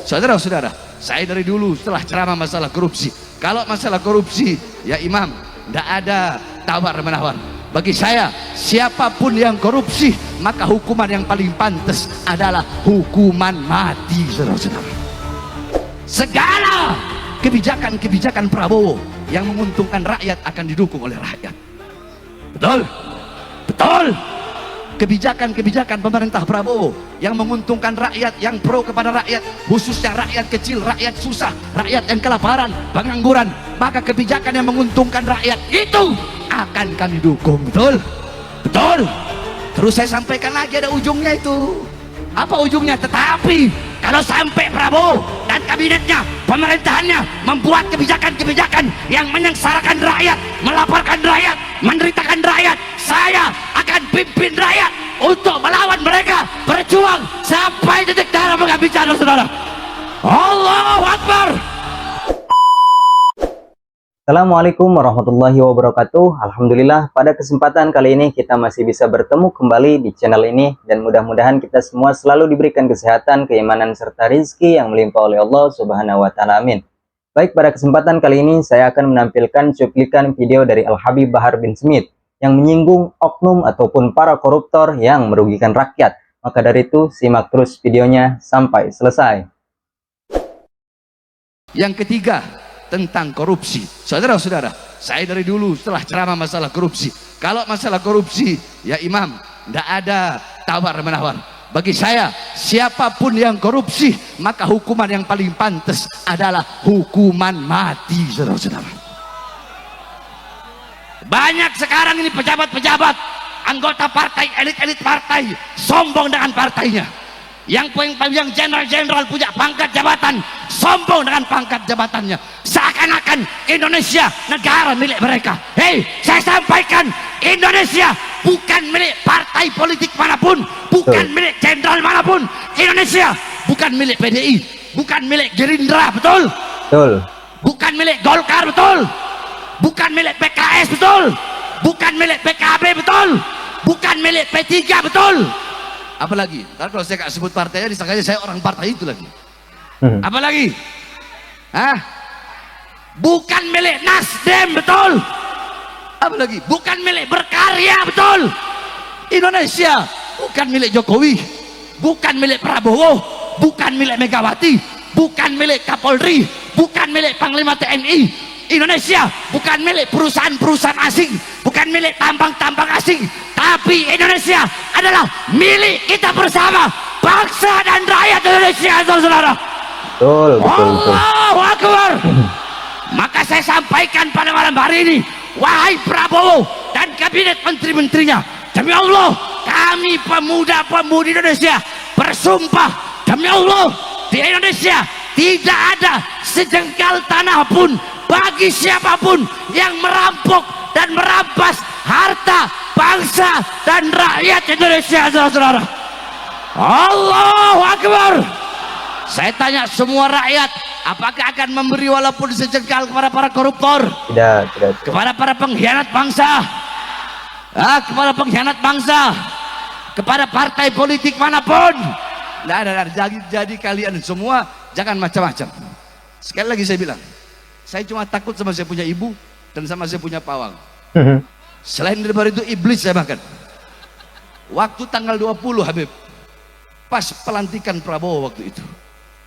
Saudara-saudara, saya dari dulu setelah ceramah masalah korupsi, kalau masalah korupsi ya imam, tidak ada tawar menawar. Bagi saya, siapapun yang korupsi maka hukuman yang paling pantas adalah hukuman mati. Saudara-saudara, segala kebijakan-kebijakan Prabowo yang menguntungkan rakyat akan didukung oleh rakyat. Betul? Betul? Kebijakan-kebijakan pemerintah Prabowo yang menguntungkan rakyat, yang pro kepada rakyat, khususnya rakyat kecil, rakyat susah, rakyat yang kelaparan, pengangguran, maka kebijakan yang menguntungkan rakyat itu akan kami dukung. Betul? Betul? Terus saya sampaikan lagi, ada ujungnya itu. Apa ujungnya? Tetapi kalau sampai Prabowo dan kabinetnya, pemerintahannya membuat kebijakan-kebijakan yang menyengsarakan rakyat, melaporkan rakyat, menderitakan rakyat, saya akan pimpin rakyat untuk melawan mereka, berjuang sampai detik darah penghabisan. Saudara, Allahu Akbar. Assalamualaikum warahmatullahi wabarakatuh. Alhamdulillah, pada kesempatan kali ini kita masih bisa bertemu kembali di channel ini, dan mudah-mudahan kita semua selalu diberikan kesehatan, keimanan, serta rizki yang melimpah oleh Allah Subhanahu wa Ta'ala. Amin. Baik, pada kesempatan kali ini saya akan menampilkan cuplikan video dari Al-Habib Bahar bin Smith yang menyinggung oknum ataupun para koruptor yang merugikan rakyat. Maka dari itu, simak terus videonya sampai selesai. Yang ketiga, tentang korupsi. Saudara-saudara, saya dari dulu setelah ceramah masalah korupsi, kalau masalah korupsi ya imam, tidak ada tawar menawar. Bagi saya, siapapun yang korupsi maka hukuman yang paling pantas adalah hukuman mati. Saudara-saudara, banyak sekarang ini pejabat-pejabat, anggota partai, elit-elit partai sombong dengan partainya. Yang jenderal-jenderal punya pangkat jabatan sombong dengan pangkat jabatannya, seakan-akan Indonesia negara milik mereka. Hei, saya sampaikan, Indonesia bukan milik partai politik manapun, bukan milik jenderal manapun. Indonesia bukan milik PDI, bukan milik Gerindra, betul? Betul. Bukan milik Golkar, betul? Bukan milik PKS, betul? Bukan milik PKB, betul? Bukan milik P3, betul? Apalagi, kalau saya nggak sebut partainya, disangkanya saya orang partai itu lagi. Apalagi, bukan milik Nasdem, betul? Apalagi, bukan milik Berkarya, betul? Indonesia bukan milik Jokowi, bukan milik Prabowo, bukan milik Megawati, bukan milik Kapolri, bukan milik Panglima TNI. Indonesia bukan milik perusahaan-perusahaan asing, bukan milik tambang-tambang asing, tapi Indonesia adalah milik kita bersama, bangsa dan rakyat Indonesia. Saudara, Betul. Allahu Akbar. Maka saya sampaikan pada malam hari ini, wahai Prabowo dan kabinet menteri-menterinya, demi Allah, kami pemuda-pemudi Indonesia bersumpah, demi Allah, di Indonesia tidak ada sejengkal tanah pun bagi siapapun yang merampok dan merampas harta bangsa dan rakyat Indonesia. Saudara-saudara, Allahu Akbar. Saya tanya semua rakyat, apakah akan memberi walaupun sejengkal kepada para koruptor? Tidak. Kepada para pengkhianat bangsa, kepada pengkhianat bangsa, kepada partai politik manapun? Tidak ada. Jadi kalian semua jangan macam-macam. Sekali lagi saya bilang, saya cuma takut sama saya punya ibu dan sama saya punya pawang. Selain daripada itu, iblis saya makan. Waktu tanggal 20 Habib, pas pelantikan Prabowo waktu itu,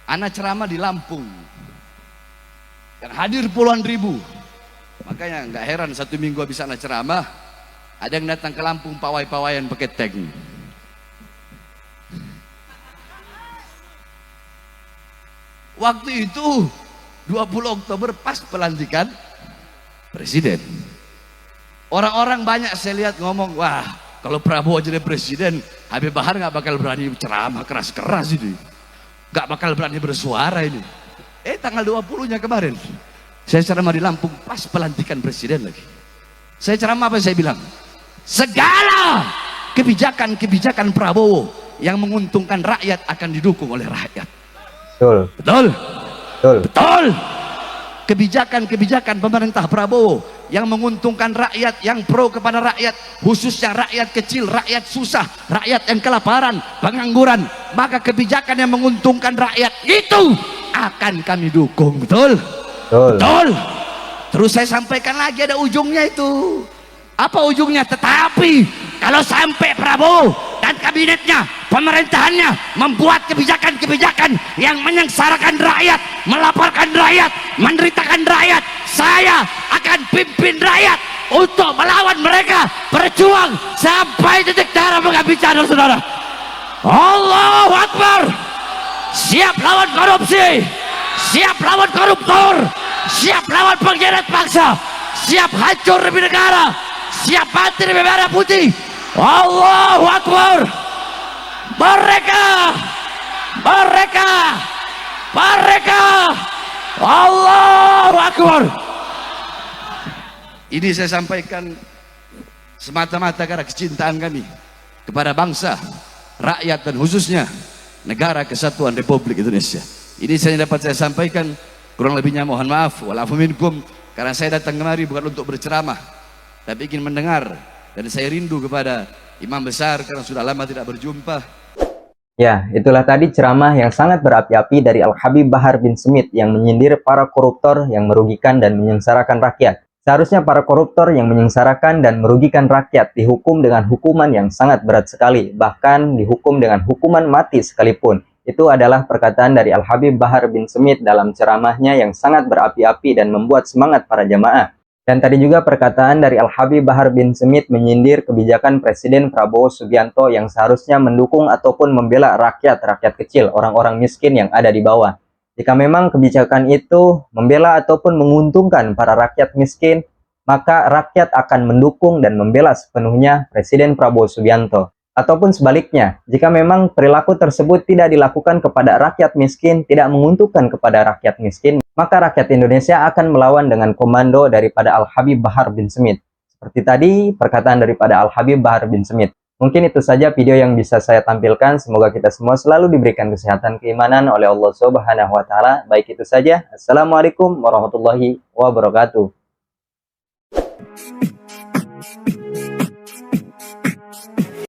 anak ceramah di Lampung, yang hadir puluhan ribu. Makanya nggak heran satu minggu habis anak ceramah, ada yang datang ke Lampung pawai-pawayan pakai tank. Waktu itu 20 Oktober pas pelantikan presiden. Orang-orang banyak saya lihat ngomong, wah kalau Prabowo jadi presiden, Habib Bahar nggak bakal berani ceramah keras-keras ini, nggak bakal berani bersuara ini. Tanggal 20-nya kemarin saya ceramah di Lampung pas pelantikan presiden lagi. Saya ceramah apa saya bilang? Segala kebijakan-kebijakan Prabowo yang menguntungkan rakyat akan didukung oleh rakyat. Betul? Betul? Betul. Kebijakan-kebijakan pemerintah Prabowo yang menguntungkan rakyat, yang pro kepada rakyat, khususnya rakyat kecil, rakyat susah, rakyat yang kelaparan, pengangguran, maka kebijakan yang menguntungkan rakyat itu akan kami dukung. Betul? Betul. Terus saya sampaikan lagi, ada ujungnya itu. Apa ujungnya? Tetapi kalau sampai Prabowo dan kabinetnya, pemerintahannya membuat kebijakan-kebijakan yang menyengsarakan rakyat, melaporkan rakyat, menderitakan rakyat, saya akan pimpin rakyat untuk melawan mereka, berjuang sampai titik darah menghabiskan, saudara. Allahu Akbar. Siap lawan korupsi, siap lawan koruptor, siap lawan pengkhianat bangsa, siap hancur demi negara, siap mati demi merah putih. Allahu Akbar. Mereka Allahu Akbar. Ini saya sampaikan semata-mata karena kecintaan kami kepada bangsa, rakyat, dan khususnya negara kesatuan Republik Indonesia. Ini saya dapat saya sampaikan, kurang lebihnya mohon maaf, walafu minkum, karena saya datang kemari bukan untuk berceramah, tapi ingin mendengar, dan saya rindu kepada imam besar karena sudah lama tidak berjumpa. Ya, itulah tadi ceramah yang sangat berapi-api dari Al-Habib Bahar bin Smith yang menyindir para koruptor yang merugikan dan menyengsarakan rakyat. Seharusnya para koruptor yang menyengsarakan dan merugikan rakyat dihukum dengan hukuman yang sangat berat sekali, bahkan dihukum dengan hukuman mati sekalipun. Itu adalah perkataan dari Al-Habib Bahar bin Smith dalam ceramahnya yang sangat berapi-api dan membuat semangat para jamaah. Dan tadi juga perkataan dari Al-Habib Bahar bin Smith menyindir kebijakan Presiden Prabowo Subianto yang seharusnya mendukung ataupun membela rakyat kecil, orang-orang miskin yang ada di bawah. Jika memang kebijakan itu membela ataupun menguntungkan para rakyat miskin, maka rakyat akan mendukung dan membela sepenuhnya Presiden Prabowo Subianto. Ataupun sebaliknya, jika memang perilaku tersebut tidak dilakukan kepada rakyat miskin, tidak menguntungkan kepada rakyat miskin, maka rakyat Indonesia akan melawan dengan komando daripada Al-Habib Bahar bin Smith. Seperti tadi, perkataan daripada Al-Habib Bahar bin Smith. Mungkin itu saja video yang bisa saya tampilkan. Semoga kita semua selalu diberikan kesehatan keimanan oleh Allah Subhanahu wa Ta'ala. Baik itu saja. Assalamualaikum warahmatullahi wabarakatuh.